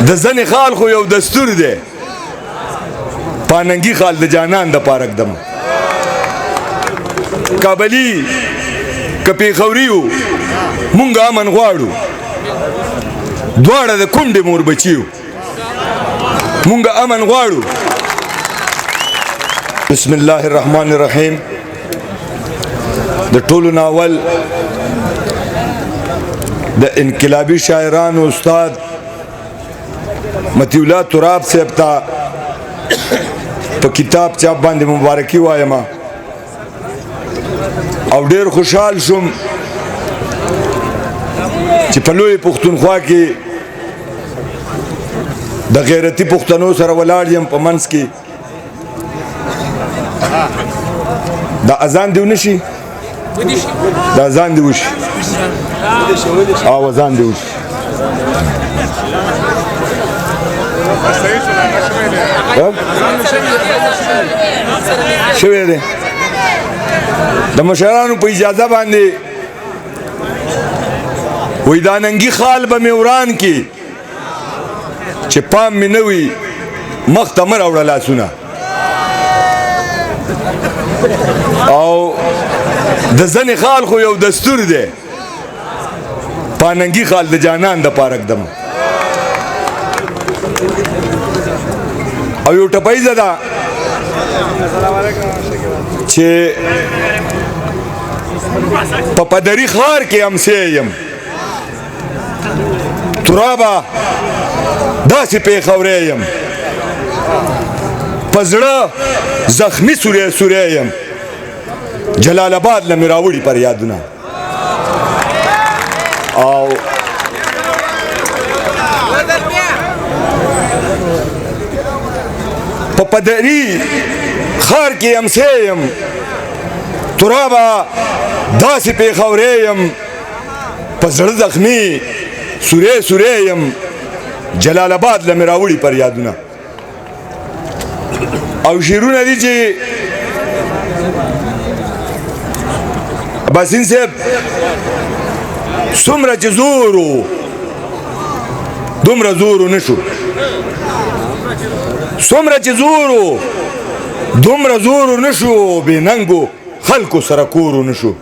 د ځنې خال خو یو دستور دی پاننګي خال د جانان د پاره اکدم کابلی که پیښوري وو مونږ امن غواړو دواړه د کونډې مور بچي وو مونږ امن غواړو بسم الله الرحمن الرحیم د ټولو ناول د انقلابي شاعرانو استاد مطیع الله تراب صاحب ته په کتاب چاپ باندې مبارکي وایم او ډېر خوشحال شوم چې په لوی پښتونخوا کې د غیرتي پښتنو سره ولاړ یم په منځ کې دا اذان دی ونشي دا اذان دی وشي او اذان دی وشي شوی دی د مشرانو په اجازه باندې وی دا ننګي خال به مې وران کې چې پام مې نه وي مخ ته مه راوړه لاسونه او د ځنې خال خو یو دستور دی پاننګي خال د جانان د پاره اکدم او یو ټپایزه ده چې په پدري ښار کې امسی یم ترابه داسې پیښوری یم په زړه زخمي سوری یم جلال آباد له مې راوړي پر یادونه او په پدري ښار کې امسی یم ترابه داسې پیښوری یم په زړه زخمي سوری یم جلال آباد له مې راوړي پر یادونه او شعرونه دي چې عباسین صاحب څومره چې زور و دومره زور نشو څومره چې زور و دومره زور نشو بې ننګو خلکو سره کور نشو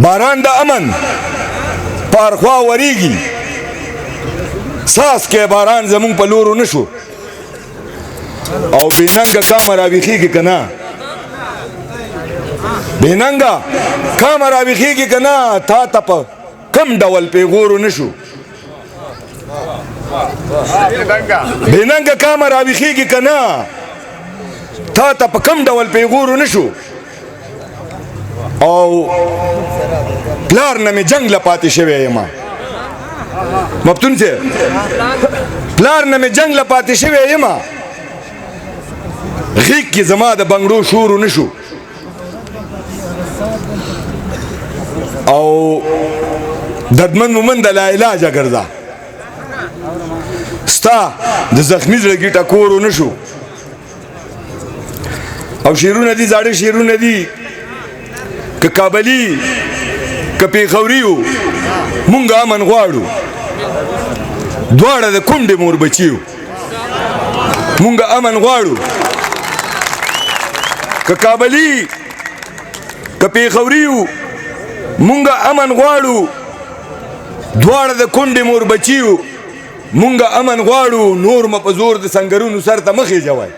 باران د امن پارخوا وریږي ساس کې باران زمون په لورو نشو او بې ننګه کامه راویښېږي که نه بې ننګه کامه راویښېږي که نه تا ته په کم ډول پیغورو نشو بې ننګه کامه راویښېږي که نه تا ته په کم ډول پیغورو نشو او پلار نه مې جنګ له پاتې شوی یم مفتون صاحب پلار نه مې جنګ له پاتې شوی یم غیږ کې زما د بنګړو شورو نشو او دردمن مومن د لا علاجه ګرځه ستا د زخمي زړه کې ټکورو نشو او شعرونه دي زاړه شعرونه دي که کابلی که پیښوري وو مونږ امن غواړو دواړه د کونډې مور بچي وو مونږ امن غواړو که کابلی که پیښوري وو مونږ امن غواړو دواړه د کونډې مور بچي وو مونږ امن غواړو نور مه په زور د سنګرونو سر ته مخې جوای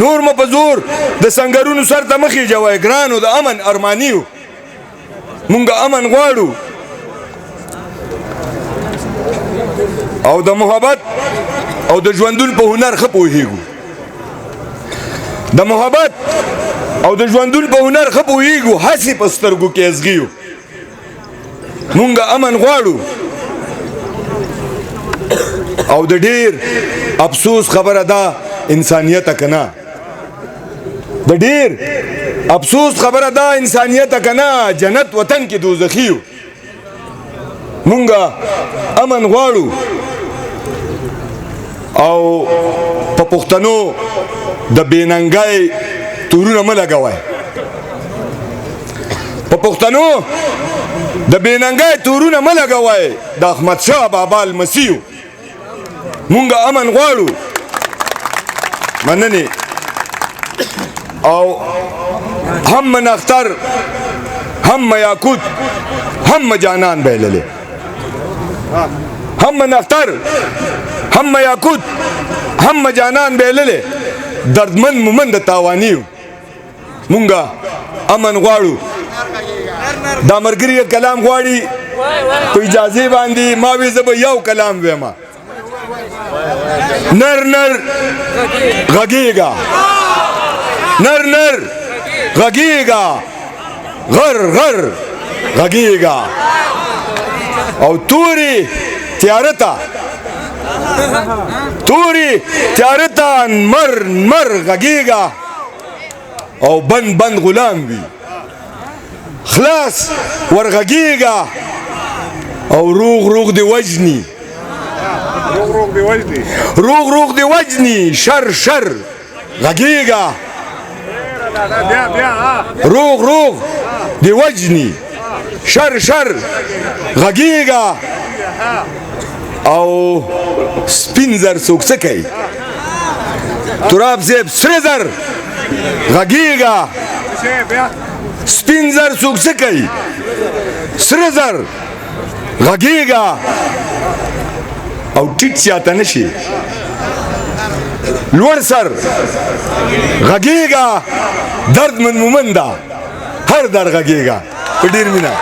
نور مه په زور د سنګرونو سر ته مخې جوای ګرانو د امن ارمانیو مونږ امن غواړو او د محبت او د ژوندون په هنر ښه پوهېږو د محبت او د ژوندون په هنر ښه پوهېږو هسې په سترګو کې ازغیو مونږ امن غواړو او د ډېر افسوس خبره ده انسانیت که نه د ډېر افسوس خبره ده انسانیت که نه جنت وطن کې دوزخیو مونږ امن غواړو او په پښتنو د بېننګۍ تورونه مه لګوئ په پښتنو د بېننګۍ تورونه مه لګوئ د احمدشاه بابا لمسیو مونږ امن غواړو مننې او هم من اختر هم یاقوت هم جانان بهللې هم من اختر هم یاقوت هم جانان بهللې دردمن مومن د تاوانیو مونږه امن غواړو دا ملګري کلام غواړي په اجازه باندې ما وی زه به یو کلام ویما نر نر غږیږه نر نر غږیږه غر غر غږیږه او توري تیارتا توري تیارتا مر مر غږیږه او بند بند غلام وي خلاص ورغږیږه او روغ روغ دی وجني روغ روغ دی وجني شر شر غږیږه روغ روغ دی وجني شر شر غږیږه او سپین زر څوک څه کوي تراب زیب سره زر غږیږه سپین زر څوک څه کوي سره زر غږیږه او ټیټ زیاته نشي لوړ سر غږیږه درد من مومن ده هر در غږیږه په ډېر مینه